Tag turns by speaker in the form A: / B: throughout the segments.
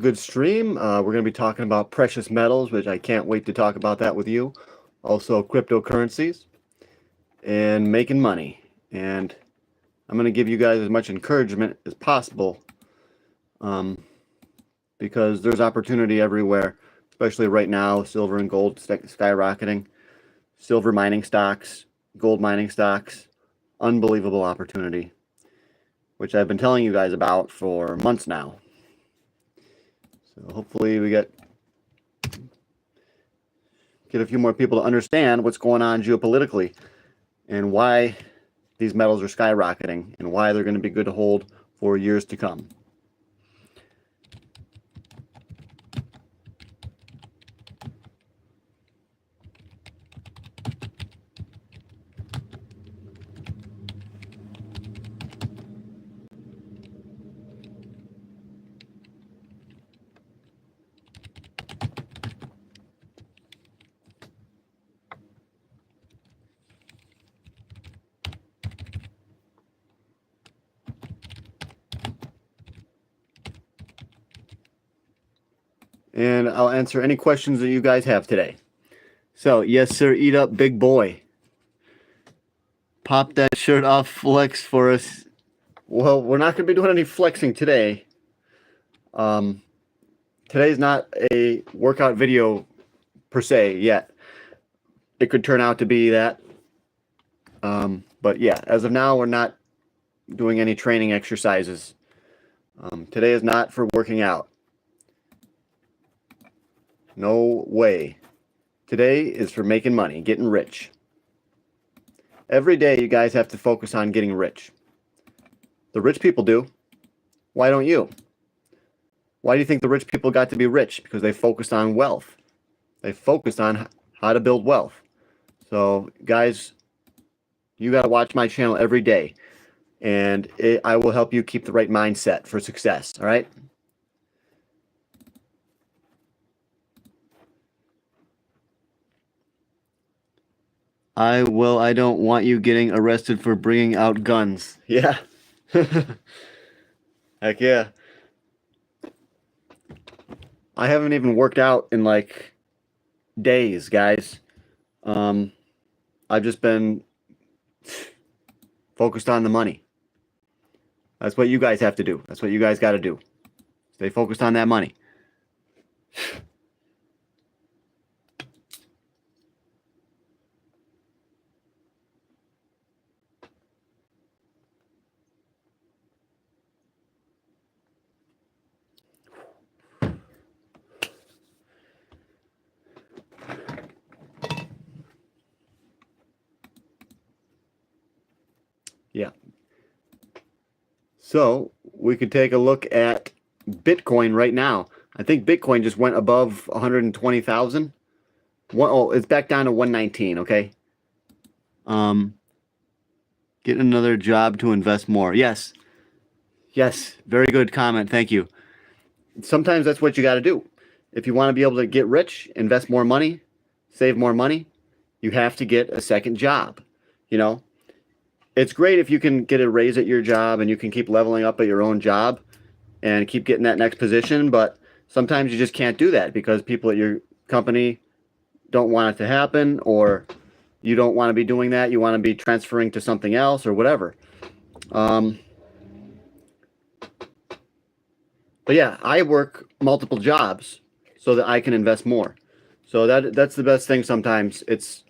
A: good stream. We're going to be talking about precious metals, which I can't wait to talk about that with you. Also, cryptocurrencies and making money. And I'm going to give you guys as much encouragement as possible because there's opportunity everywhere, especially right now. Silver and gold skyrocketing. Silver mining stocks, gold mining stocks, unbelievable opportunity, which I've been telling you guys about for months now. So hopefully we get a few more people to understand what's going on geopolitically and why these metals are skyrocketing and why they're going to be good to hold for years to come. And I'll answer any questions that you guys have today. So, yes, sir, eat up, big boy. Pop that shirt off, flex for us. Well, we're not going to be doing any flexing today. Today's not a workout video per se yet. It could turn out to be that. But yeah, as of now, we're not doing any training exercises. Today is not for working out. No way. Today is for making money, getting rich. Every day you guys have to focus on getting rich. The rich people do. Why don't you? Why do you think the rich people got to be rich? Because they focused on wealth. They focused on how to build wealth. So guys, you got to watch my channel every day. And I will help you keep the right mindset for success. All right? I don't want you getting arrested for bringing out guns. Yeah. Heck yeah. I haven't even worked out in like days, guys. I've just been focused on the money. That's what you guys have to do. That's what you guys got to do. Stay focused on that money. Yeah. So we could take a look at Bitcoin right now. I think Bitcoin just went above 120,000. Oh, it's back down to 119. Okay. Get another job to invest more. Yes. Yes. Very good comment. Thank you. Sometimes that's what you got to do. If you want to be able to get rich, invest more money, save more money, you have to get a second job. You know, it's great if you can get a raise at your job and you can keep leveling up at your own job and keep getting that next position. But sometimes you just can't do that because people at your company don't want it to happen, or you don't want to be doing that. You want to be transferring to something else or whatever. But yeah, I work multiple jobs so that I can invest more. So that's the best thing sometimes. It's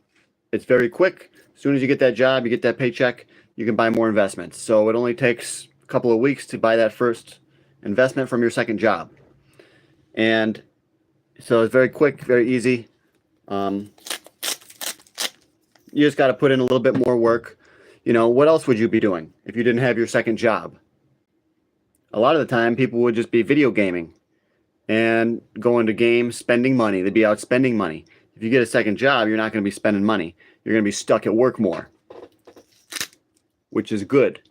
A: very quick. As soon as you get that job, you get that paycheck, you can buy more investments. So it only takes a couple of weeks to buy that first investment from your second job. And so it's very quick, very easy. You just got to put in a little bit more work. You know, what else would you be doing if you didn't have your second job? A lot of the time, people would just be video gaming and going to games, spending money. They'd be out spending money. If you get a second job, you're not going to be spending money. You're going to be stuck at work more, which is good.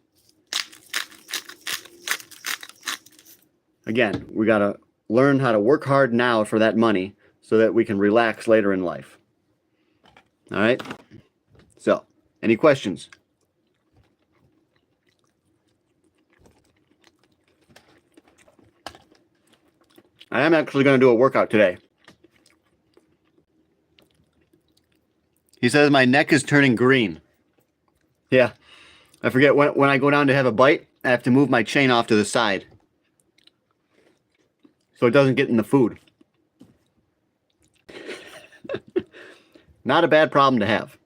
A: Again, we got to learn how to work hard now for that money so that we can relax later in life. All right? So, any questions? I am actually going to do a workout today. He says my neck is turning green. Yeah. I forget when I go down to have a bite, I have to move my chain off to the side so it doesn't get in the food. Not a bad problem to have.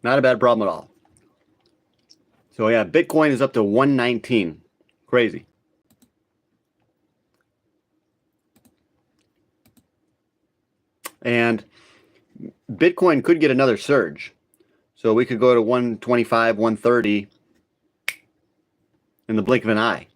A: Not a bad problem at all. So yeah, Bitcoin is up to 119. Crazy. And Bitcoin could get another surge. So we could go to 125, 130 in the blink of an eye.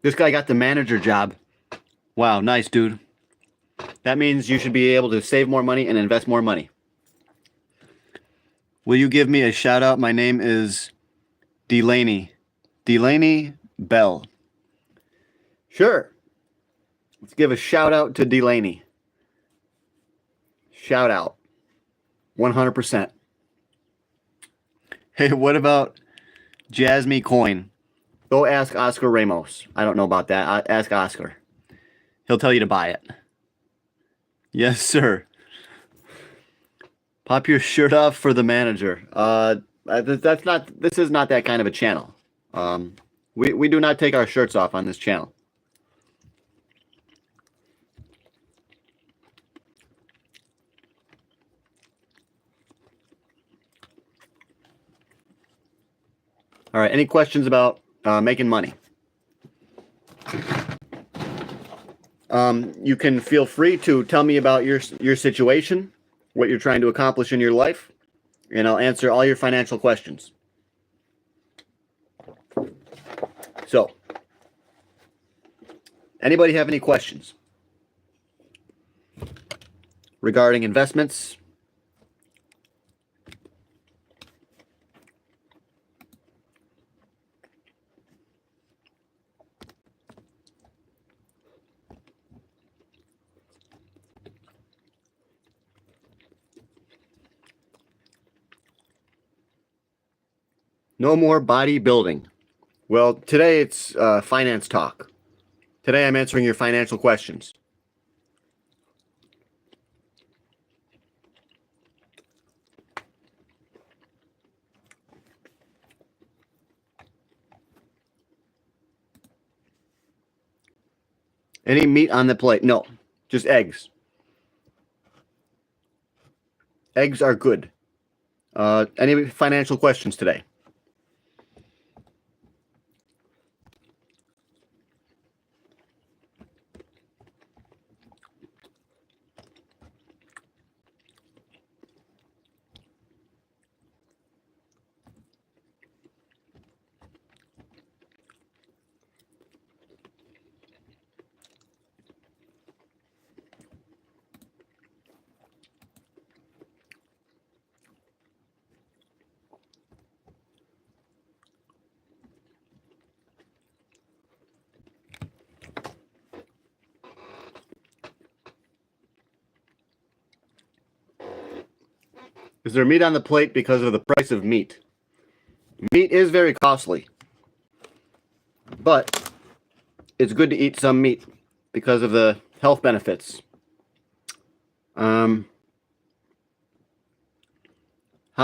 A: This guy got the manager job. Wow, nice, dude. That means you should be able to save more money and invest more money. Will you give me a shout out? My name is Delaney. Delaney Bell. Sure. Let's give a shout out to Delaney. Shout out. 100%. Hey, what about Jasmine Coin? Go ask Oscar Ramos. I don't know about that. Ask Oscar. He'll tell you to buy it. Yes, sir. Pop your shirt off for the manager. That's not. This is not that kind of a channel. We do not take our shirts off on this channel. All right. Any questions about making money? You can feel free to tell me about your situation, what you're trying to accomplish in your life, and I'll answer all your financial questions. So, anybody have any questions regarding investments? No more bodybuilding. Well, today it's finance talk. Today I'm answering your financial questions. Any meat on the plate? No, just eggs. Eggs are good. Any financial questions today? Is there meat on the plate because of the price of meat? Meat is very costly, but it's good to eat some meat because of the health benefits. How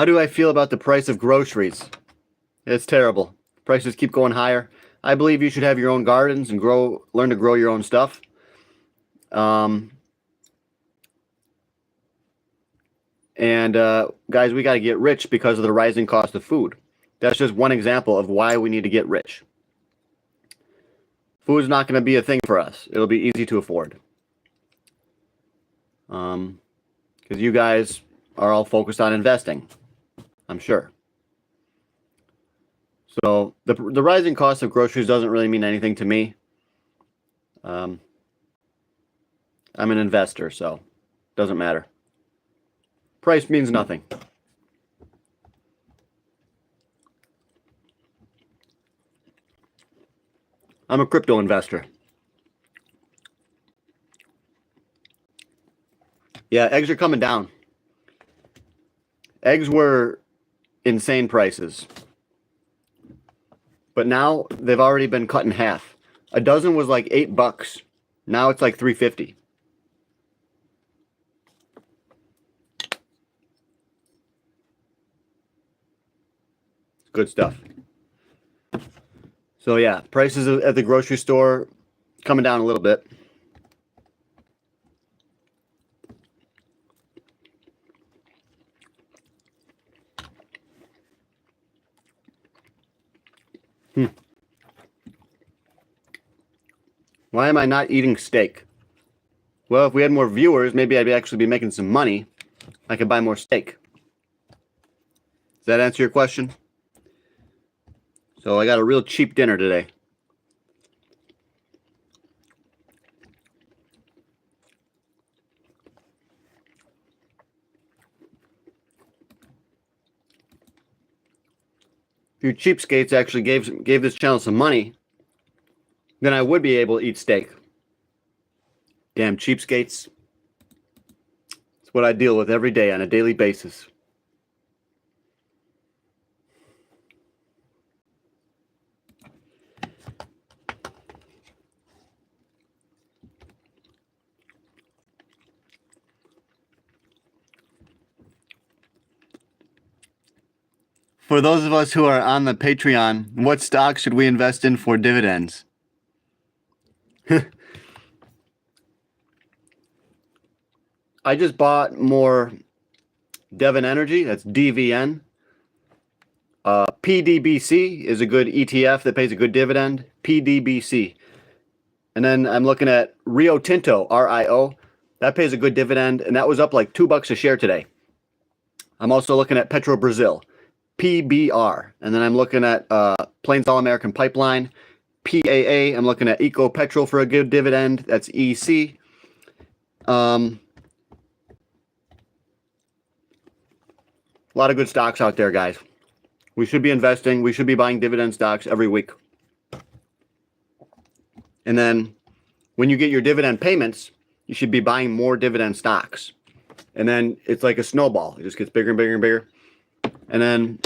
A: do I feel about the price of groceries? It's terrible. Prices keep going higher. I believe you should have your own gardens and learn to grow your own stuff. Guys, we got to get rich because of the rising cost of food. That's just one example of why we need to get rich. Food's not going to be a thing for us. It'll be easy to afford. Because you guys are all focused on investing, I'm sure. So the rising cost of groceries doesn't really mean anything to me. I'm an investor, so it doesn't matter. Price means nothing. I'm a crypto investor. Yeah, eggs are coming down. Eggs were insane prices. But now they've already been cut in half. A dozen was like $8. Now it's like $3.50. Good stuff. So yeah, prices at the grocery store coming down a little bit. Why am I not eating steak? Well, if we had more viewers, maybe I'd actually be making some money. I could buy more steak. Does that answer your question? So I got a real cheap dinner today. If you cheapskates actually gave this channel some money, then I would be able to eat steak. Damn cheapskates. It's what I deal with every day on a daily basis. For those of us who are on the Patreon, what stocks should we invest in for dividends? I just bought more Devon Energy. That's DVN. PDBC is a good ETF that pays a good dividend. PDBC. And then I'm looking at Rio Tinto, RIO. That pays a good dividend, and that was up like $2 a share today. I'm also looking at Petro Brazil, PBR. And then I'm looking at Plains All American Pipeline, PAA. I'm looking at Eco Petrol for a good dividend. That's EC. A lot of good stocks out there, guys. We should be investing. We should be buying dividend stocks every week. And then when you get your dividend payments, you should be buying more dividend stocks. And then it's like a snowball. It just gets bigger and bigger and bigger. And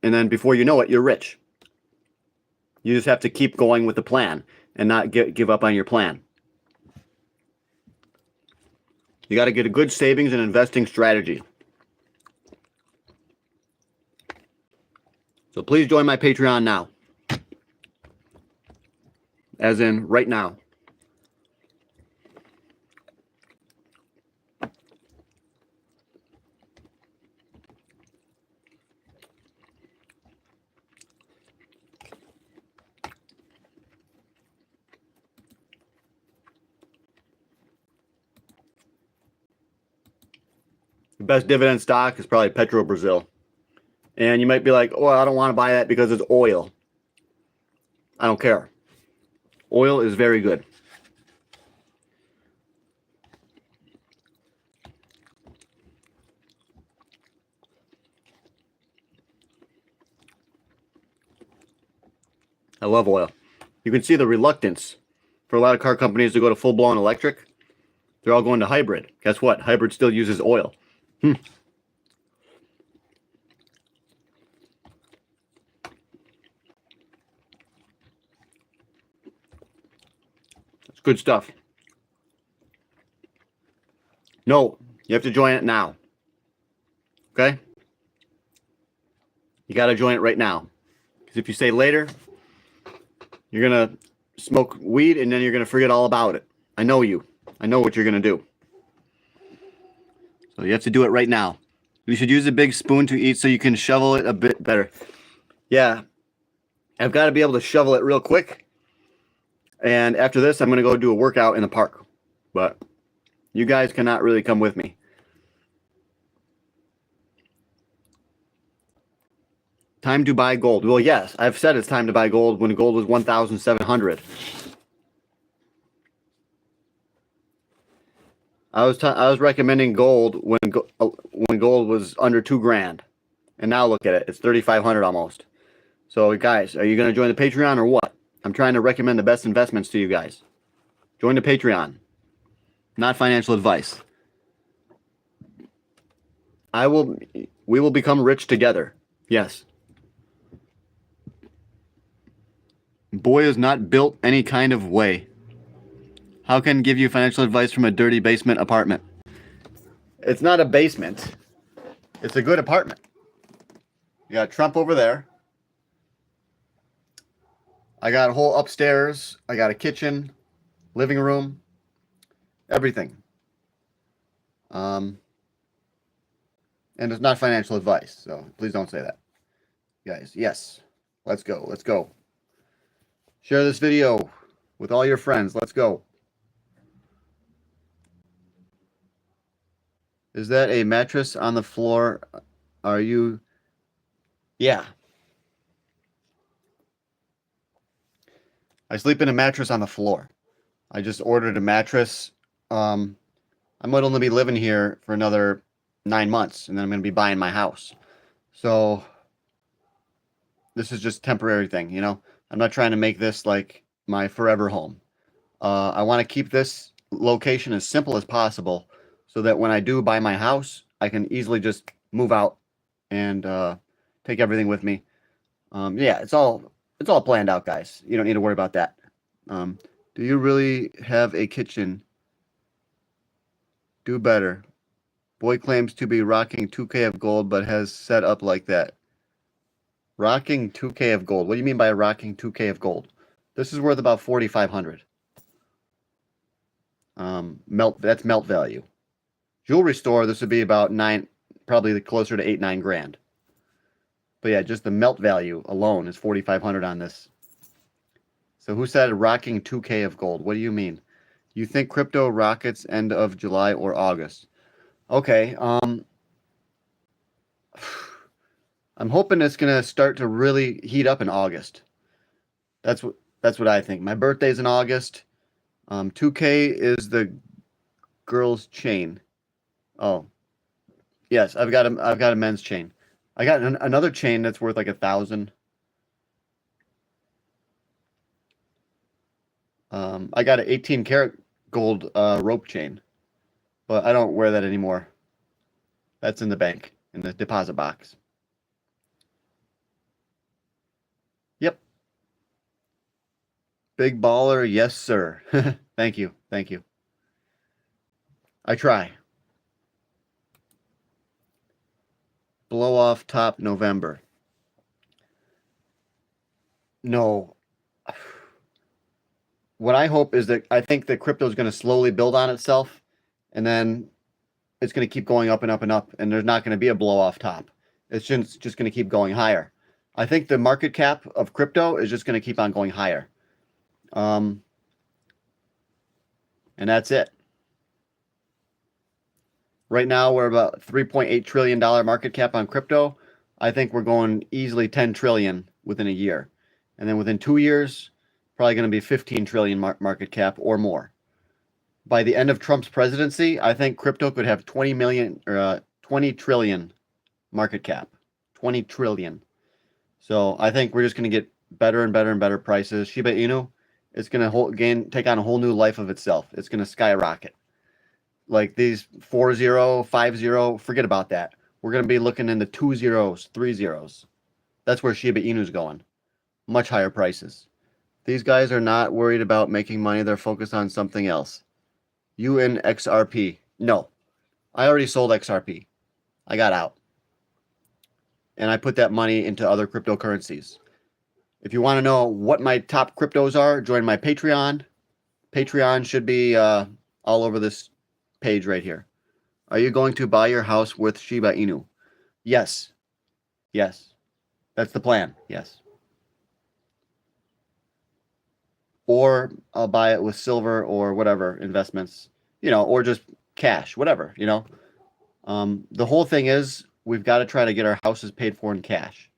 A: then before you know it, you're rich. You just have to keep going with the plan and not give up on your plan. You got to get a good savings and investing strategy. So please join my Patreon now. As in right now. The best dividend stock is probably Petro Brazil. And you might be like, oh, I don't want to buy that because it's oil. I don't care. Oil is very good. I love oil. You can see the reluctance for a lot of car companies to go to full-blown electric. They're all going to hybrid. Guess what? Hybrid still uses oil. It's good stuff. No, you have to join it now. Okay? You got to join it right now. Because if you say later, you're going to smoke weed and then you're going to forget all about it. I know you. I know what you're going to do. So you have to do it right now. You should use a big spoon to eat so you can shovel it a bit better. Yeah. I've got to be able to shovel it real quick. And after this, I'm going to go do a workout in the park. But you guys cannot really come with me. Time to buy gold. Well, yes, I've said it's time to buy gold when gold was 1,700. I was recommending gold when gold was under $2,000, and now look at it, it's 3,500 almost. So guys, are you going to join the Patreon or what? I'm trying to recommend the best investments to you guys. Join the Patreon. Not financial advice. We will become rich together. Yes. Boy is not built any kind of way. How can give you financial advice from a dirty basement apartment? It's not a basement. It's a good apartment. You got Trump over there. I got a whole upstairs. I got a kitchen, living room, everything. And it's not financial advice, so please don't say that. Guys, yes. Let's go. Let's go. Share this video with all your friends. Let's go. Is that a mattress on the floor? Are you? Yeah. I sleep in a mattress on the floor. I just ordered a mattress. I might only be living here for another 9 months, and then I'm going to be buying my house. So this is just a temporary thing, you know? I'm not trying to make this like my forever home. I want to keep this location as simple as possible so that when I do buy my house, I can easily just move out and take everything with me. Yeah, it's all planned out, guys. You don't need to worry about that. Do you really have a kitchen? Do better. Boy claims to be rocking 2K of gold, but has set up like that. Rocking 2K of gold. What do you mean by rocking 2K of gold? This is worth about 4,500. That's melt value. Jewelry store, this would be about probably closer to 8-9 grand. But yeah, just the melt value alone is 4,500 on this. So who said rocking 2K of gold? What do you mean? You think crypto rockets end of July or August? Okay, I'm hoping it's gonna start to really heat up in August. That's what I think. My birthday's in August. 2K is the girl's chain. Oh, yes, I've got a men's chain. I got another chain that's worth like 1,000. I got an 18 karat gold rope chain, but I don't wear that anymore. That's in the bank, in the deposit box. Yep. Big baller, yes, sir. Thank you. Thank you. I try. Blow off top November. No. What I hope is that I think that crypto is going to slowly build on itself, and then it's going to keep going up and up and up, and there's not going to be a blow off top. It's just going to keep going higher. I think the market cap of crypto is just going to keep on going higher. And that's it. Right now, we're about $3.8 trillion market cap on crypto. I think we're going easily 10 trillion within a year. And then within 2 years, probably going to be 15 trillion market cap or more. By the end of Trump's presidency, I think crypto could have 20 trillion market cap. 20 trillion. So I think we're just going to get better and better and better prices. Shiba Inu, it's going to take on a whole new life of itself. It's going to skyrocket. Like these 40, 50, forget about that. We're going to be looking in the 2 zeros, 3 zeros. That's where Shiba Inu's going. Much higher prices. These guys are not worried about making money. They're focused on something else. UNXRP. No. I already sold XRP. I got out. And I put that money into other cryptocurrencies. If you want to know what my top cryptos are, join my Patreon. Patreon should be all over this page right here. Are you going to buy your house with Shiba Inu? Yes. Yes. That's the plan. Yes. Or I'll buy it with silver or whatever investments, or just cash, whatever, The whole thing is we've got to try to get our houses paid for in cash.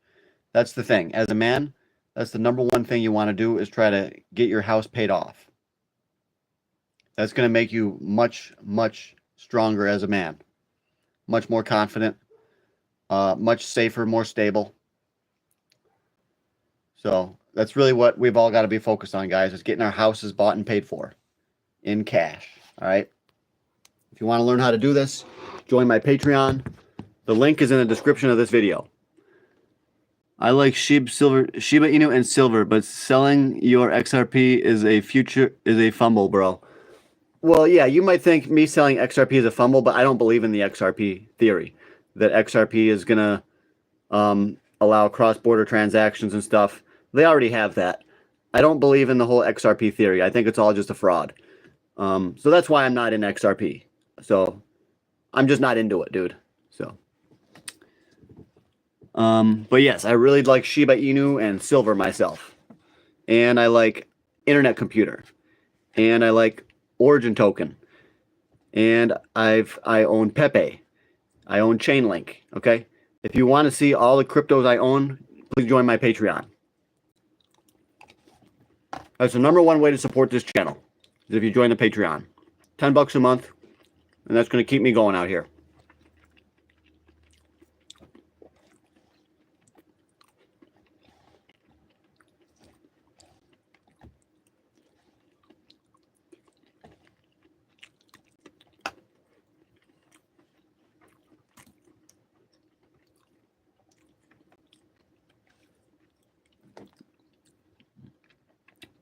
A: That's the thing. As a man, that's the number one thing you want to do is try to get your house paid off. That's going to make you much, much stronger as a man. Much more confident, much safer, more stable. So that's really what we've all got to be focused on, guys, is getting our houses bought and paid for in cash. All right. If you want to learn how to do this, join my Patreon. The link is in the description of this video. I like Shiba Inu and silver, but selling your XRP is a fumble, bro. Well, yeah, you might think me selling XRP is a fumble, but I don't believe in the XRP theory that XRP is gonna allow cross-border transactions and stuff. They already have that. I don't believe in the whole XRP theory. I think it's all just a fraud. So that's why I'm not in XRP. So I'm just not into it, dude. So, but yes, I really like Shiba Inu and silver myself, and I like Internet Computer, and I like Origin Token, and I own Pepe, I own Chainlink. Okay, if you want to see all the cryptos I own, please join my Patreon. That's the #1 way to support this channel, is if you join the Patreon. $10 a month, and that's going to keep me going out here.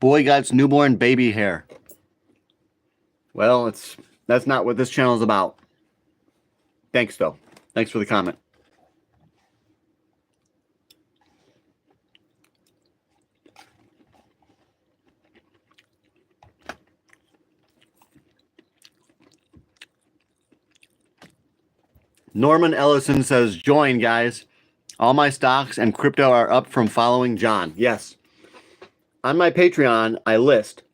A: Boy got newborn baby hair. Well, that's not what this channel is about. Thanks, though. Thanks for the comment. Norman Ellison says, join, guys. All my stocks and crypto are up from following John. Yes. On my Patreon, I list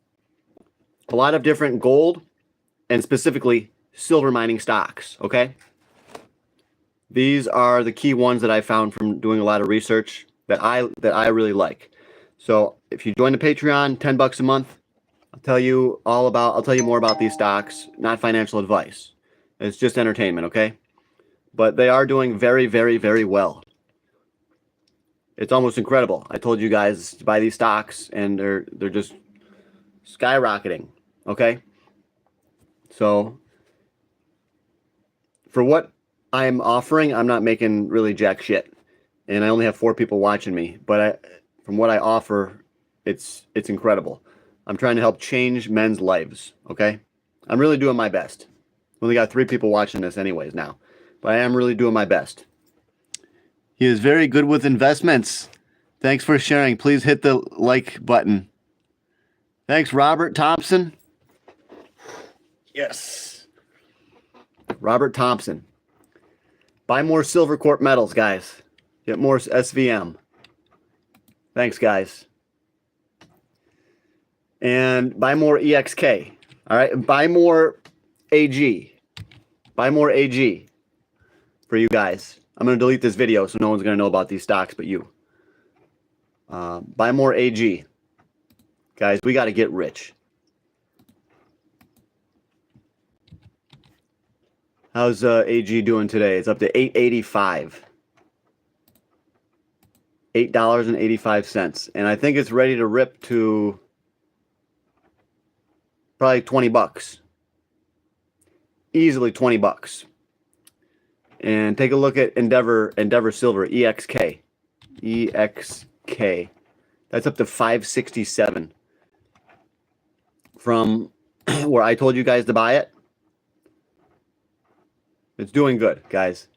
A: a lot of different gold and specifically silver mining stocks, okay? These are the key ones that I found from doing a lot of research that I really like. So if you join the Patreon, $10 a month, I'll tell you more about these stocks, not financial advice. It's just entertainment, okay? But they are doing very, very, very well. It's almost incredible. I told you guys to buy these stocks, and they're just skyrocketing. Okay, so for what I'm offering, I'm not making really jack shit, and I only have 4 people watching me. But from what I offer, it's incredible. I'm trying to help change men's lives. Okay, I'm really doing my best. Only got 3 people watching this, anyways now, but I am really doing my best. He is very good with investments. Thanks for sharing. Please hit the like button. Thanks, Robert Thompson. Yes. Robert Thompson. Buy more Silver Corp metals, guys. Get more SVM. Thanks, guys. And buy more EXK. All right. And buy more AG. Buy more AG for you guys. I'm going to delete this video so no one's going to know about these stocks but you. Buy more AG. Guys, we got to get rich. How's AG doing today? It's up to $8.85. $8.85. And I think it's ready to rip to probably $20. Easily $20. And take a look at Endeavor Silver, EXK. EXK. That's up to 567. From where I told you guys to buy it. It's doing good, guys.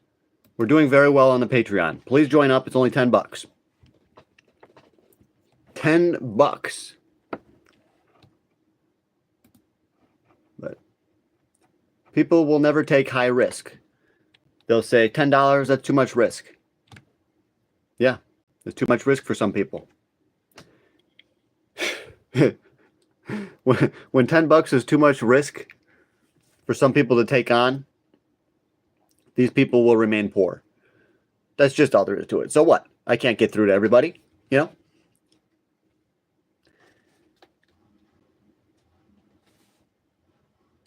A: We're doing very well on the Patreon. Please join up. It's only $10. $10. But people will never take high risk. They'll say $10, that's too much risk. Yeah, there's too much risk for some people. When $10 is too much risk for some people to take on, these people will remain poor. That's just all there is to it. So what? I can't get through to everybody, you know?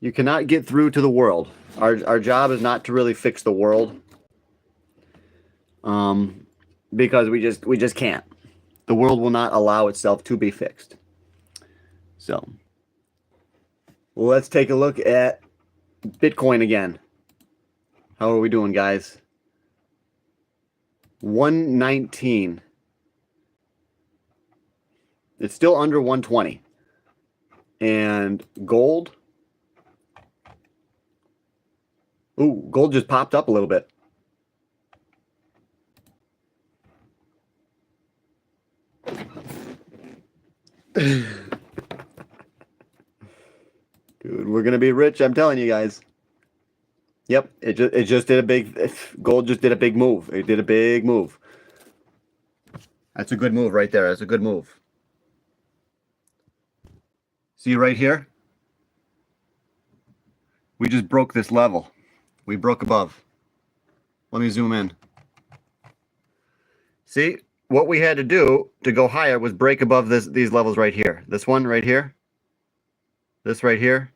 A: You cannot get through to the world. Our job is not to really fix the world. Because we just can't. The world will not allow itself to be fixed. So, let's take a look at Bitcoin again. How are we doing, guys? 119. It's still under 120. And gold. Ooh, gold just popped up a little bit. Dude, we're gonna be rich, I'm telling you guys. Yep, it just did a big, gold just did a big move. It did a big move. That's a good move right there. That's a good move. See right here? We just broke this level. We broke above. Let me zoom in. See, what we had to do to go higher was break above these levels right here. This one right here. This right here.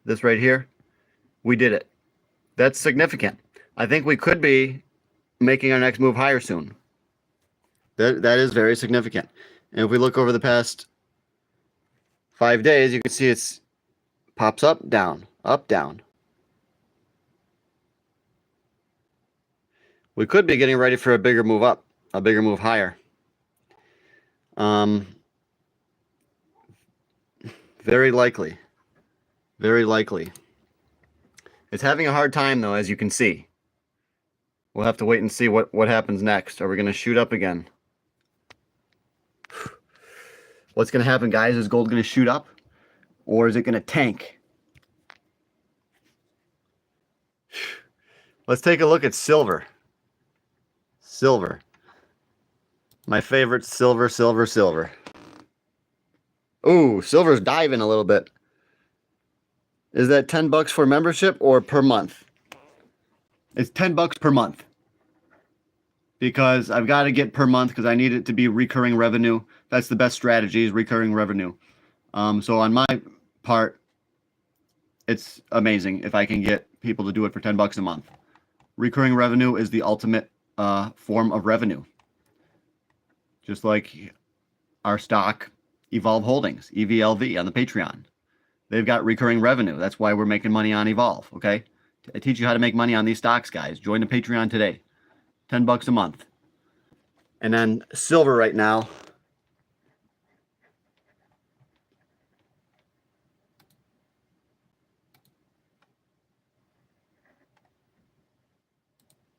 A: This right here. We did it. That's significant. I think we could be making our next move higher soon. That is very significant. And if we look over the past 5 days, you can see it's pops up, down, up, down. We could be getting ready for a bigger move up, a bigger move higher. Very likely. Very likely. It's having a hard time, though, as you can see. We'll have to wait and see what happens next. Are we going to shoot up again? What's going to happen, guys? Is gold going to shoot up? Or is it going to tank? Let's take a look at silver. Silver. My favorite, silver, silver, silver. Ooh, silver's diving a little bit. Is that $10 for membership or per month? It's $10 per month. Because I've got to get per month because I need it to be recurring revenue. That's the best strategy, is recurring revenue. So on my part, it's amazing if I can get people to do it for $10 a month. Recurring revenue is the ultimate form of revenue. Just like our stock, Evolve Holdings, EVLV, on the Patreon. They've got recurring revenue. That's why we're making money on Evolve, okay? I teach you how to make money on these stocks, guys. Join the Patreon today. $10 a month. And then silver right now.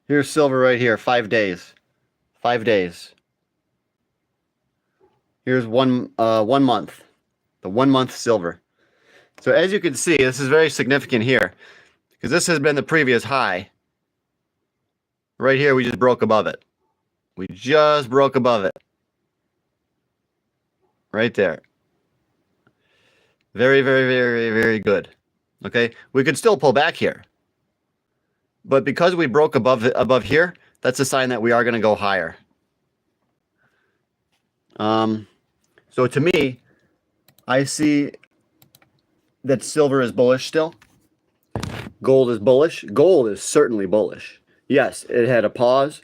A: Here's silver right here, 5 days. 5 days. Here's one month. The 1 month silver. So as you can see, this is very significant here. Because this has been the previous high. Right here, we just broke above it. We just broke above it. Right there. Very, very, very, very good. Okay? We could still pull back here. But because we broke above here, that's a sign that we are going to go higher. So to me, I see that silver is bullish still. Gold is bullish. Gold is certainly bullish. Yes, it had a pause,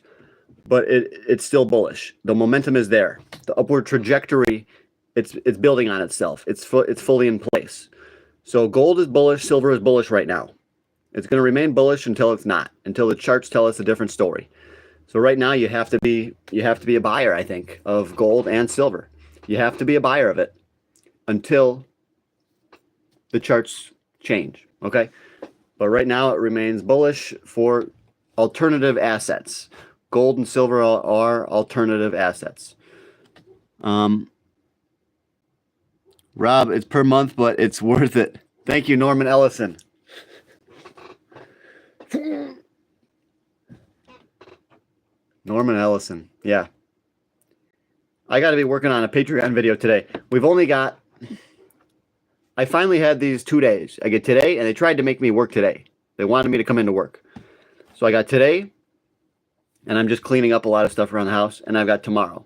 A: but it's still bullish. The momentum is there. The upward trajectory, it's building on itself. It's fully in place. So gold is bullish. Silver is bullish right now. It's going to remain bullish until it's not. Until the charts tell us a different story. So right now you have to be a buyer, I think, of gold and silver. You have to be a buyer of it until the charts change, okay? But right now it remains bullish for alternative assets. Gold and silver are alternative assets. Rob, it's per month, but it's worth it. Thank you, Norman Ellison. Norman Ellison, yeah. I got to be working on a Patreon video today. We've only got... I finally had these 2 days. I get today, and they tried to make me work today. They wanted me to come into work. So I got today, and I'm just cleaning up a lot of stuff around the house, and I've got tomorrow.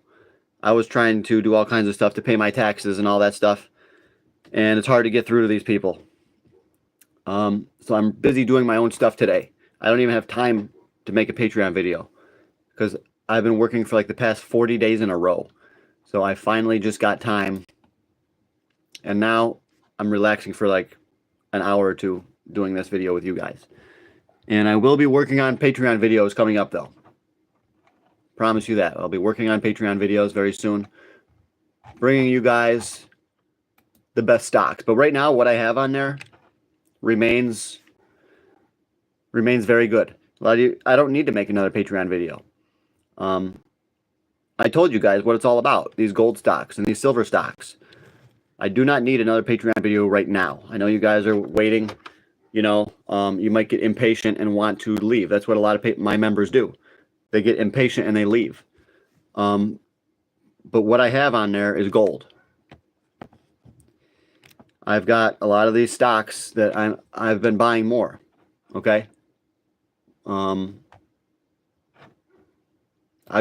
A: I was trying to do all kinds of stuff to pay my taxes and all that stuff, and it's hard to get through to these people. So I'm busy doing my own stuff today. I don't even have time to make a Patreon video because I've been working for like the past 40 days in a row. So I finally just got time. And now I'm relaxing for like an hour or two doing this video with you guys. And I will be working on Patreon videos coming up though. Promise you that. I'll be working on Patreon videos very soon. Bringing you guys the best stocks. But right now what I have on there remains very good. A lot of you, I don't need to make another Patreon video. I told you guys what it's all about. These gold stocks and these silver stocks. I do not need another Patreon video right now. I know you guys are waiting. You know, you might get impatient and want to leave. That's what a lot of my members do. They get impatient and they leave. But what I have on there is gold. I've got a lot of these stocks that I've been buying more. Okay. I've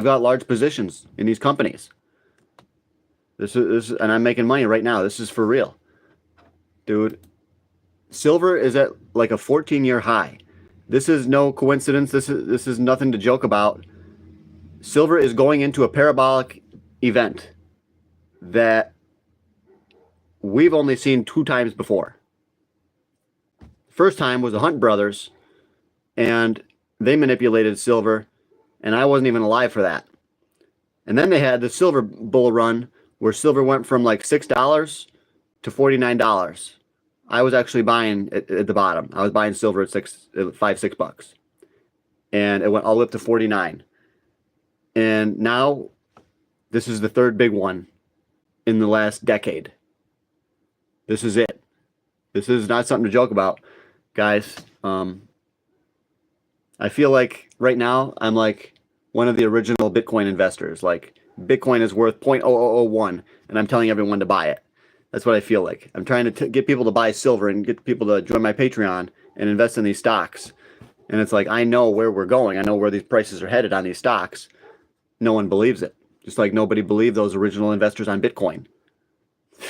A: got large positions in these companies. This is, and I'm making money right now. This is for real, dude. Silver is at like a 14-year high. This is no coincidence. This is nothing to joke about. Silver is going into a parabolic event that we've only seen 2 times before. First time was the Hunt brothers, and they manipulated silver, and I wasn't even alive for that. And then they had the silver bull run where silver went from like $6 to $49. I was actually buying at the bottom. I was buying silver at $5-6, and it went all the way up to 49. And now this is the third big one in the last decade. This is it. This is not something to joke about, guys. I feel like right now I'm like one of the original Bitcoin investors. Like Bitcoin is worth 0.0001, and I'm telling everyone to buy it. That's what I feel like. I'm trying to get people to buy silver and get people to join my Patreon and invest in these stocks. And it's like, I know where we're going. I know where these prices are headed on these stocks. No one believes it. Just like nobody believed those original investors on Bitcoin.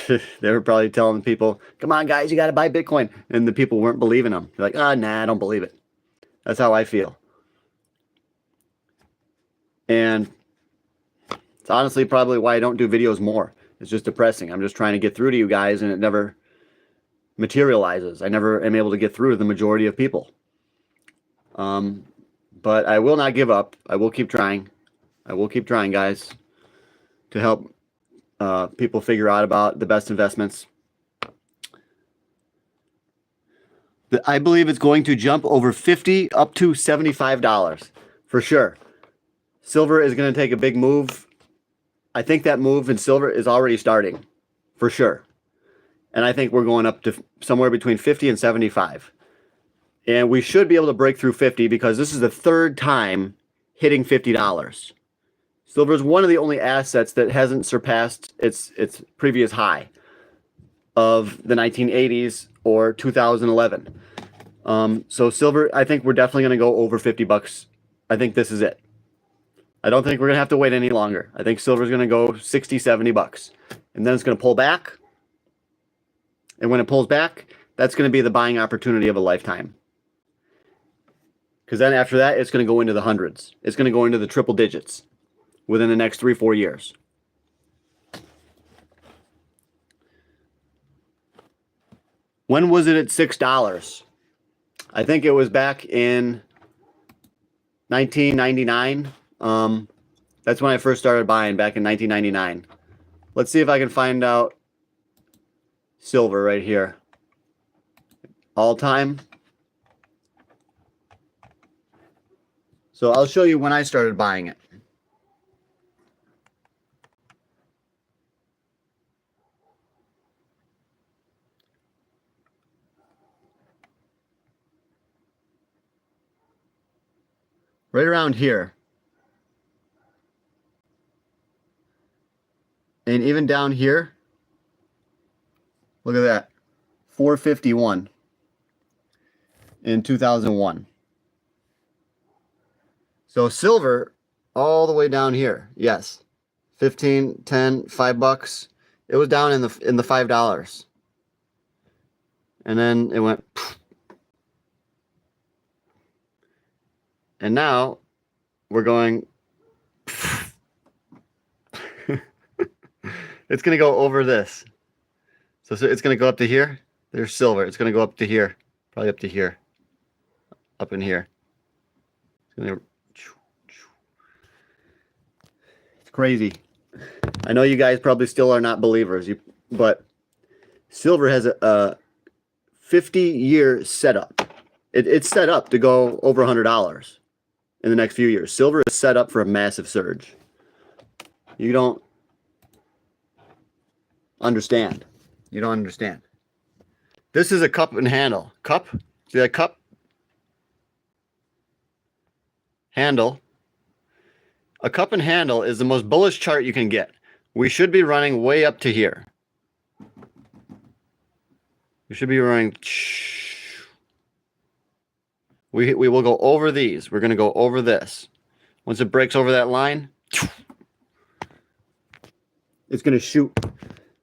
A: They were probably telling people, come on, guys, you got to buy Bitcoin. And the people weren't believing them. They're like, nah, I don't believe it. That's how I feel. And it's honestly probably why I don't do videos more. It's just depressing. I'm just trying to get through to you guys, and it never materializes. I never am able to get through to the majority of people. But I will not give up. I will keep trying. I will keep trying, guys, to help people figure out about the best investments. I believe it's going to jump over $50 up to $75 for sure. Silver is going to take a big move. I think that move in silver is already starting for sure. And I think we're going up to somewhere between 50 and 75. And we should be able to break through 50 because this is the third time hitting $50. Silver is one of the only assets that hasn't surpassed its previous high of the 1980s or 2011. So silver, I think we're definitely going to go over $50. I think this is it. I don't think we're going to have to wait any longer. I think silver is going to go $60, $70. And then it's going to pull back. And when it pulls back, that's going to be the buying opportunity of a lifetime. Because then after that, it's going to go into the hundreds. It's going to go into the triple digits within the next 3-4 years. When was it at $6? I think it was back in 1999. That's when I first started buying, back in 1999. Let's see if I can find out silver right here. All time. So I'll show you when I started buying it. Right around here. And even down here, look at that, 451 in 2001. So silver all the way down here, yes, 15, 10, $5. It was down in the $5, and then it went And now we're going, it's going to go over this. So it's going to go up to here. There's silver. It's going to go up to here. Probably up to here. Up in here. It's crazy. I know you guys probably still are not believers, but silver has a 50-year setup. It's set up to go over $100 in the next few years. Silver is set up for a massive surge. You don't understand. You don't understand. This is a cup and handle. Cup? See that cup? Handle. A cup and handle is the most bullish chart you can get. We should be running way up to here. We should be running. We will go over these. We're going to go over this. Once it breaks over that line, it's going to shoot.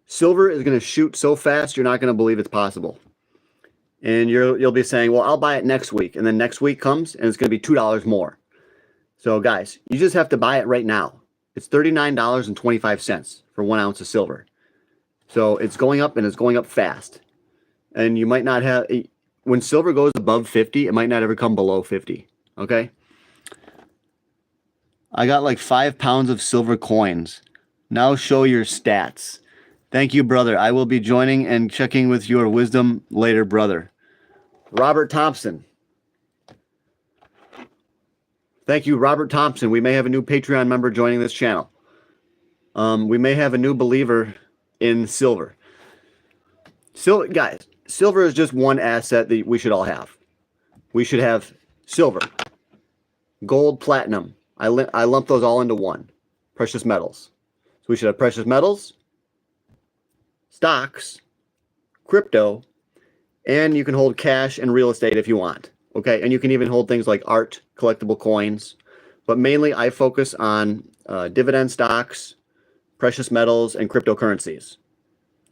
A: Silver is going to shoot so fast, you're not going to believe it's possible. And you'll be saying, well, I'll buy it next week. And then next week comes, and it's going to be $2 more. So, guys, you just have to buy it right now. It's $39.25 for 1 ounce of silver. So it's going up, and it's going up fast. And you might not have... When silver goes above 50, it might not ever come below 50. Okay? I got like 5 pounds of silver coins. Now show your stats. Thank you, brother. I will be joining and checking with your wisdom later, brother. Robert Thompson. Thank you, Robert Thompson. We may have a new Patreon member joining this channel. We may have a new believer in silver. Guys, silver is just one asset that we should all have. We should have silver, gold, platinum. I lump those all into one. Precious metals. So we should have precious metals, stocks, crypto, and you can hold cash and real estate if you want. Okay, and you can even hold things like art, collectible coins. But mainly I focus on dividend stocks, precious metals, and cryptocurrencies.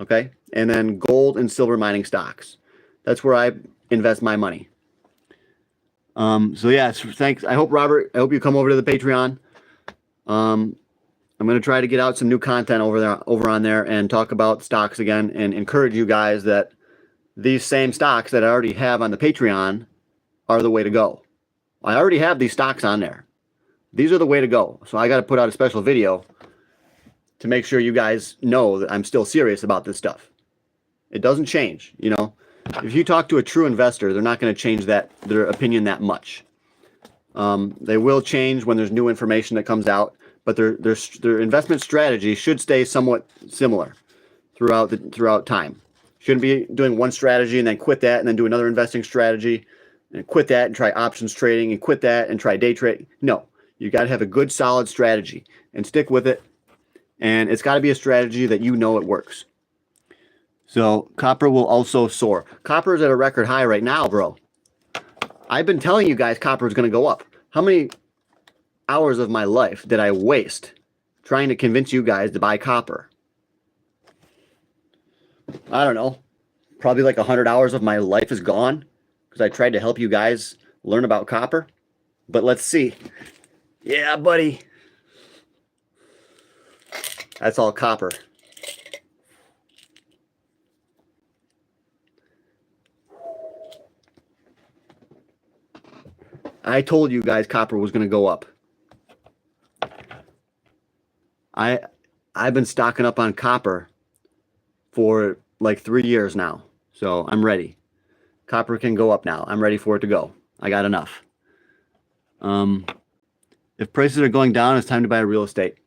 A: Okay, and then gold and silver mining stocks. That's where I invest my money. So yeah, thanks. I hope, Robert, I hope you come over to the Patreon. I'm going to try to get out some new content over on there and talk about stocks again and encourage you guys that these same stocks that I already have on the Patreon are the way to go. I already have these stocks on there. These are the way to go. So I got to put out a special video to make sure you guys know that I'm still serious about this stuff. It doesn't change, you know. If you talk to a true investor, they're not going to change their opinion that much. They will change when there's new information that comes out, but their investment strategy should stay somewhat similar throughout time. Shouldn't be doing one strategy and then quit that and then do another investing strategy and quit that and try options trading and quit that and try day trading. No, you got to have a good solid strategy and stick with it. And it's got to be a strategy that you know it works. So copper will also soar. Copper is at a record high right now, bro. I've been telling you guys copper is going to go up. How many hours of my life did I waste trying to convince you guys to buy copper? I don't know. Probably like 100 hours of my life is gone because I tried to help you guys learn about copper. But let's see. Yeah, buddy. That's all copper. I told you guys copper was going to go up. I've been stocking up on copper for like 3 years now. So I'm ready. Copper can go up now. I'm ready for it to go. I got enough. If prices are going down, it's time to buy real estate.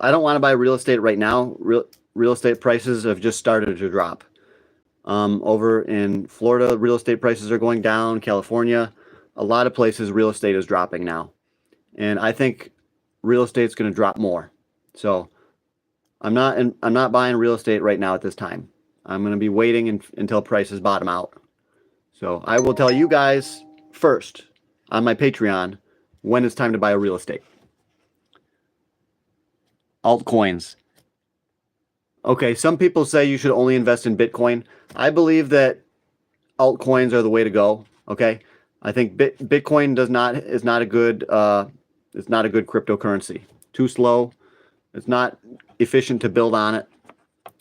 A: I don't want to buy real estate right now. Real estate prices have just started to drop. Over in Florida, real estate prices are going down. California, a lot of places, real estate is dropping now. And I think real estate's going to drop more. So I'm not buying real estate right now at this time. I'm going to be waiting until prices bottom out. So I will tell you guys first on my Patreon when it's time to buy a real estate. Altcoins. Okay, some people say you should only invest in Bitcoin. I believe that altcoins are the way to go, okay? I think Bitcoin is not a good it's not a good cryptocurrency. Too slow. It's not efficient to build on it.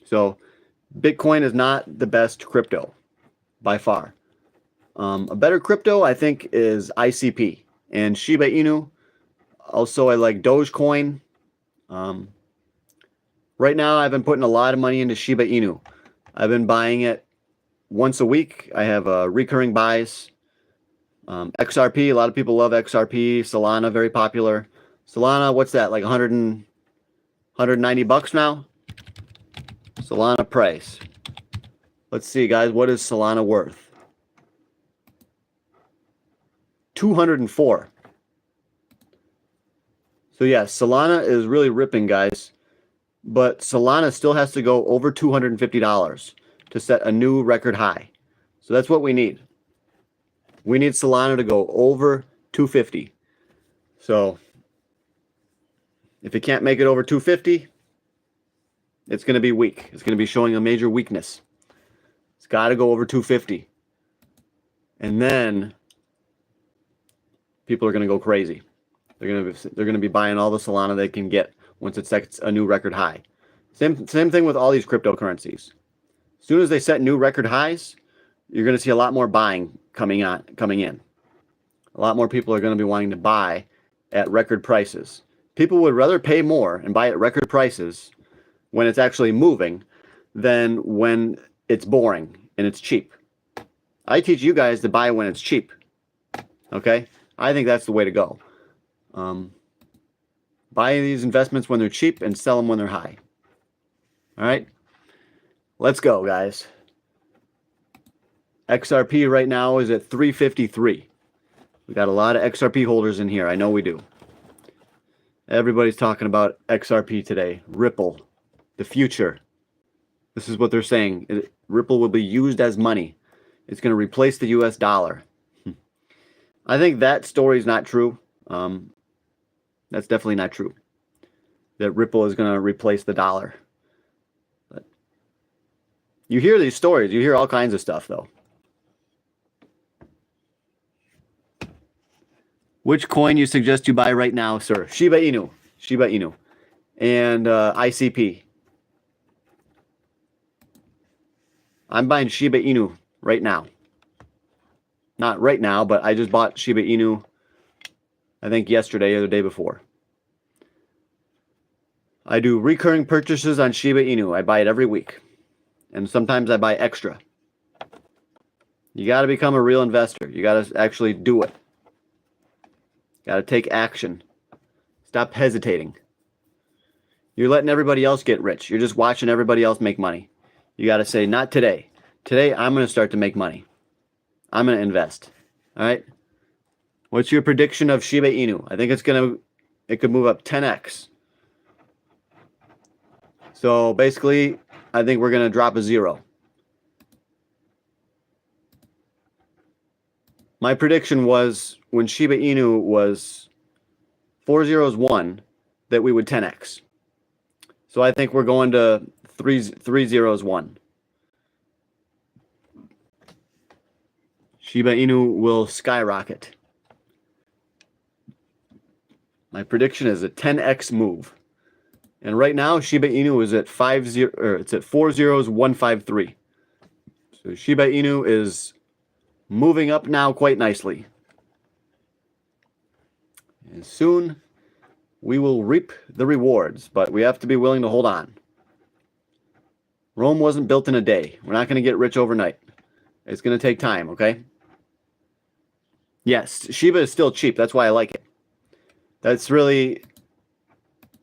A: So Bitcoin is not the best crypto by far. A better crypto, I think, is ICP and Shiba Inu. Also, I like Dogecoin. Right now, I've been putting a lot of money into Shiba Inu. I've been buying it once a week. I have recurring buys. XRP, a lot of people love XRP. Solana, very popular. Solana, what's that? Like 190 bucks now? Solana price. Let's see, guys. What is Solana worth? 204. So yeah, Solana is really ripping, guys. But Solana still has to go over $250 to set a new record high. So that's what we need. We need Solana to go over 250. So if it can't make it over 250, it's going to be weak. It's going to be showing a major weakness. It's got to go over 250. And then people are going to go crazy. They're going to be buying all the Solana they can get once it sets a new record high. Same thing with all these cryptocurrencies. As soon as they set new record highs, you're going to see a lot more buying coming in. A lot more people are going to be wanting to buy at record prices. People would rather pay more and buy at record prices when it's actually moving than when it's boring and it's cheap. I teach you guys to buy when it's cheap. Okay? I think that's the way to go. Buy these investments when they're cheap and sell them when they're high. All right? Let's go, guys. XRP right now is at 353. We got a lot of XRP holders in here. I know we do. Everybody's talking about XRP today. Ripple, the future. This is what they're saying. Ripple will be used as money. It's going to replace the US dollar. I think that story is not true. That's definitely not true. That Ripple is going to replace the dollar. But you hear these stories. You hear all kinds of stuff, though. Which coin you suggest you buy right now, sir? Shiba Inu. Shiba Inu. And ICP. I'm buying Shiba Inu right now. Not right now, but I just bought Shiba Inu, I think yesterday or the day before. I do recurring purchases on Shiba Inu. I buy it every week. And sometimes I buy extra. You got to become a real investor. You got to actually do it. Got to take action. Stop hesitating. You're letting everybody else get rich. You're just watching everybody else make money. You got to say, not today. Today, I'm going to start to make money. I'm going to invest. All right? What's your prediction of Shiba Inu? I think it could move up 10x. So basically, I think we're going to drop a 0. My prediction was when Shiba Inu was 4 zeros 1 that we would 10x. So I think we're going to 3 zeros 1. Shiba Inu will skyrocket. My prediction is a 10x move. And right now Shiba Inu is at 4 zeros 153. So Shiba Inu is moving up now quite nicely. And soon we will reap the rewards, but we have to be willing to hold on. Rome wasn't built in a day. We're not going to get rich overnight. It's going to take time, okay? Yes, Shiba is still cheap. That's why I like it. That's really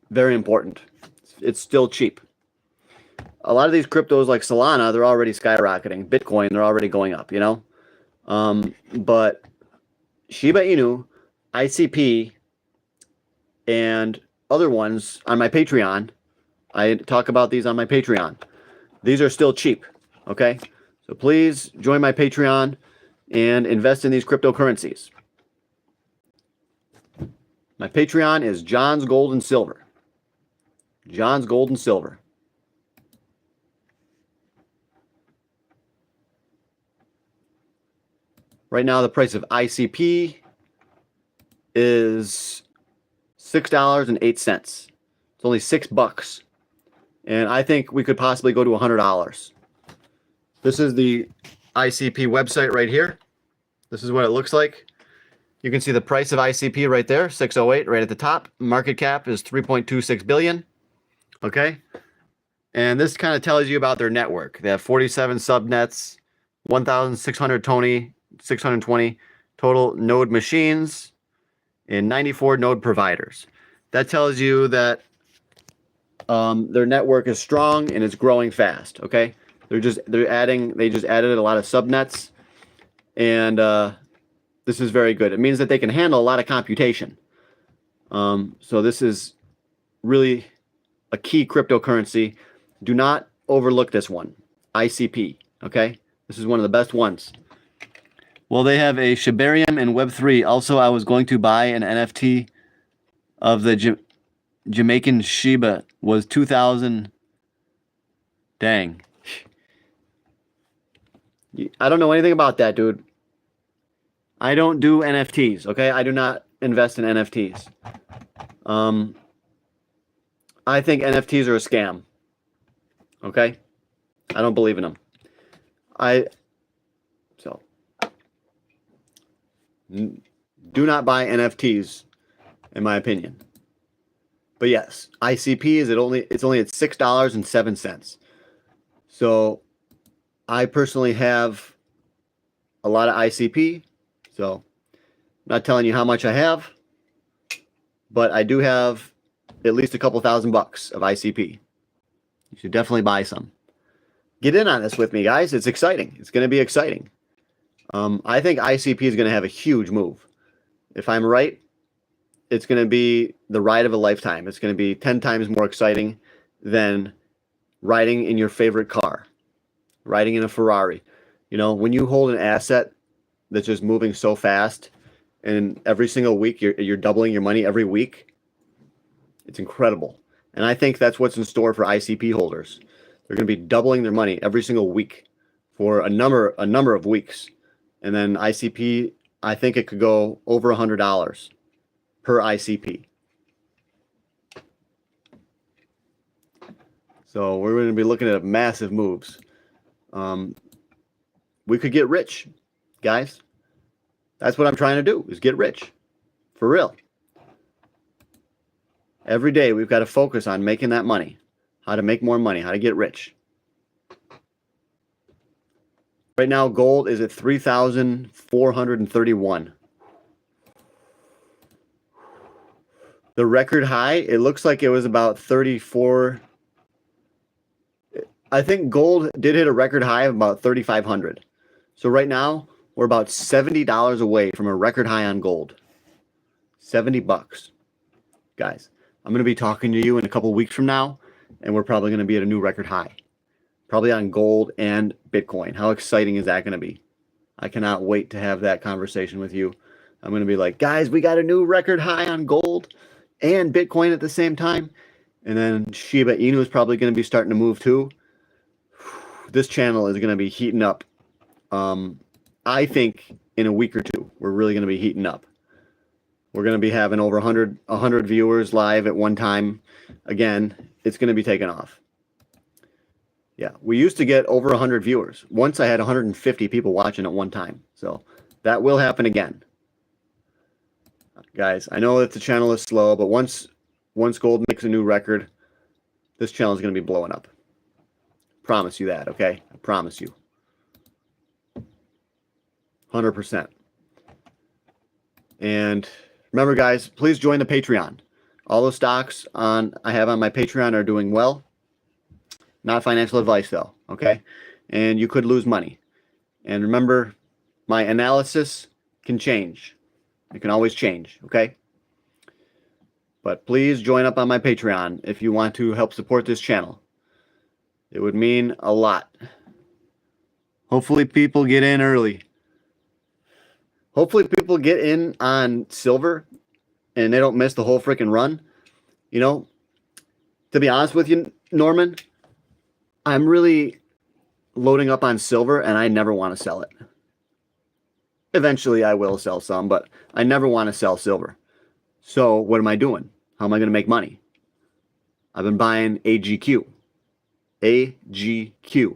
A: very important. It's still cheap. A lot of these cryptos like Solana, they're already skyrocketing. Bitcoin, they're already going up, you know? But Shiba Inu, ICP, and other ones on my Patreon, I talk about these on my Patreon. These are still cheap, okay? So please join my Patreon and invest in these cryptocurrencies. My Patreon is John's Gold and Silver. John's Gold and Silver. Right now, the price of ICP is $6.08. It's only $6, and I think we could possibly go to $100. This is the ICP website right here. This is what it looks like. You can see the price of ICP right there, 608, right at the top. Market cap is 3.26 billion. Okay, and this kind of tells you about their network. They have 47 subnets, 1,620 total node machines, and 94 node providers. That tells you that their network is strong and it's growing fast. Okay, they just added a lot of subnets, and this is very good. It means that they can handle a lot of computation. So this is really a key cryptocurrency. Do not overlook this one, ICP. Okay, this is one of the best ones. Well, they have a Shibarium and Web3. Also, I was going to buy an NFT of the Jamaican Shiba. Was 2,000. Dang. I don't know anything about that, dude. I don't do NFTs, okay? I do not invest in NFTs. I think NFTs are a scam. Okay? I don't believe in them. Do not buy NFTs, in my opinion. But yes, ICP it's only at $6.07. So I personally have a lot of ICP. So I'm not telling you how much I have, but I do have at least a couple $1,000 of ICP. You should definitely buy some. Get in on this with me, guys. It's exciting. It's going to be exciting. I think ICP is going to have a huge move. If I'm right, it's going to be the ride of a lifetime. It's going to be 10 times more exciting than riding in your favorite car, riding in a Ferrari. You know, when you hold an asset that's just moving so fast, and every single week you're doubling your money every week, it's incredible. And I think that's what's in store for ICP holders. They're going to be doubling their money every single week for a number of weeks. And then ICP, I think it could go over $100 per ICP. So we're going to be looking at massive moves. We could get rich, guys. That's what I'm trying to do, is get rich. For real. Every day we've got to focus on making that money. How to make more money, how to get rich. Right now, gold is at 3,431. The record high, it looks like it was about 34. I think gold did hit a record high of about 3,500. So right now, we're about $70 away from a record high on gold. $70. Guys, I'm going to be talking to you in a couple weeks from now, and we're probably going to be at a new record high. Probably on gold and Bitcoin. How exciting is that going to be? I cannot wait to have that conversation with you. I'm going to be like, guys, we got a new record high on gold and Bitcoin at the same time. And then Shiba Inu is probably going to be starting to move too. This channel is going to be heating up. I think in a week or two, we're really going to be heating up. We're going to be having over 100 viewers live at one time. Again, it's going to be taking off. Yeah, we used to get over 100 viewers. Once I had 150 people watching at one time. So that will happen again. Guys, I know that the channel is slow, but once gold makes a new record, this channel is going to be blowing up. Promise you that, okay? I promise you. 100%. And remember, guys, please join the Patreon. All the stocks I have on my Patreon are doing well. Not financial advice, though, okay? And you could lose money. And remember, my analysis can change. It can always change, okay? But please join up on my Patreon if you want to help support this channel. It would mean a lot. Hopefully people get in early. Hopefully people get in on silver and they don't miss the whole freaking run. You know, to be honest with you, Norman, I'm really loading up on silver and I never want to sell it. Eventually I will sell some, but I never want to sell silver. So what am I doing? How am I going to make money? I've been buying AGQ. AGQ.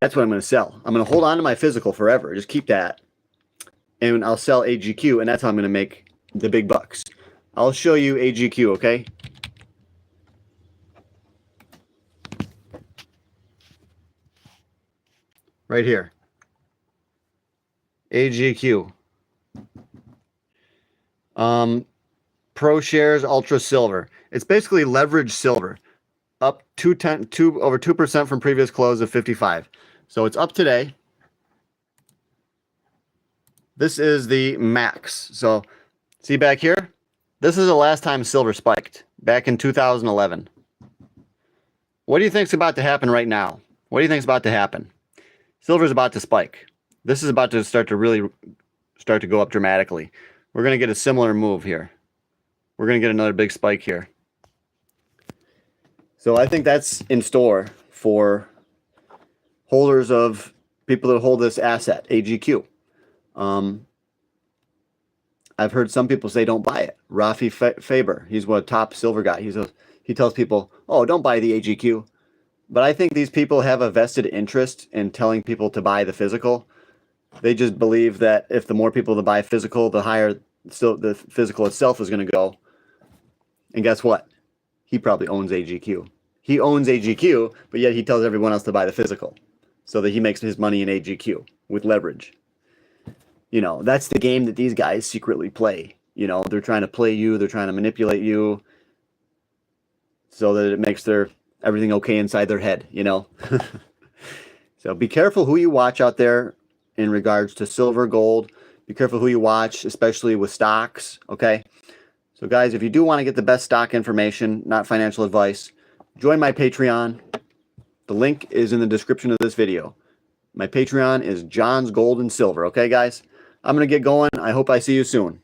A: That's what I'm going to sell. I'm going to hold on to my physical forever. Just keep that. And I'll sell AGQ, and that's how I'm going to make the big bucks. I'll show you AGQ, okay? Right here. AGQ. Pro Shares Ultra Silver. It's basically leveraged silver. Up over 2% from previous close of 55. So it's up today. This is the max. So see back here? This is the last time silver spiked, back in 2011. What do you think's about to happen right now? What do you think's about to happen? Silver's about to spike. This is about to start to go up dramatically. We're going to get a similar move here. We're going to get another big spike here. So I think that's in store for holders of people that hold this asset, AGQ. I've heard some people say don't buy it. Rafi Faber, he's a top silver guy. He tells people, oh, don't buy the AGQ. But I think these people have a vested interest in telling people to buy the physical. They just believe that if the more people that buy physical, the higher the physical itself is going to go. And guess what? He probably owns AGQ. He owns AGQ, but yet he tells everyone else to buy the physical so that he makes his money in AGQ with leverage. You know, that's the game that these guys secretly play. You know, they're trying to play you. They're trying to manipulate you so that it makes everything okay inside their head, you know. So be careful who you watch out there in regards to silver, gold. Be careful who you watch, especially with stocks, okay? So guys, if you do want to get the best stock information, not financial advice, join my Patreon. The link is in the description of this video. My Patreon is John's Gold and Silver, okay guys? I'm going to get going. I hope I see you soon.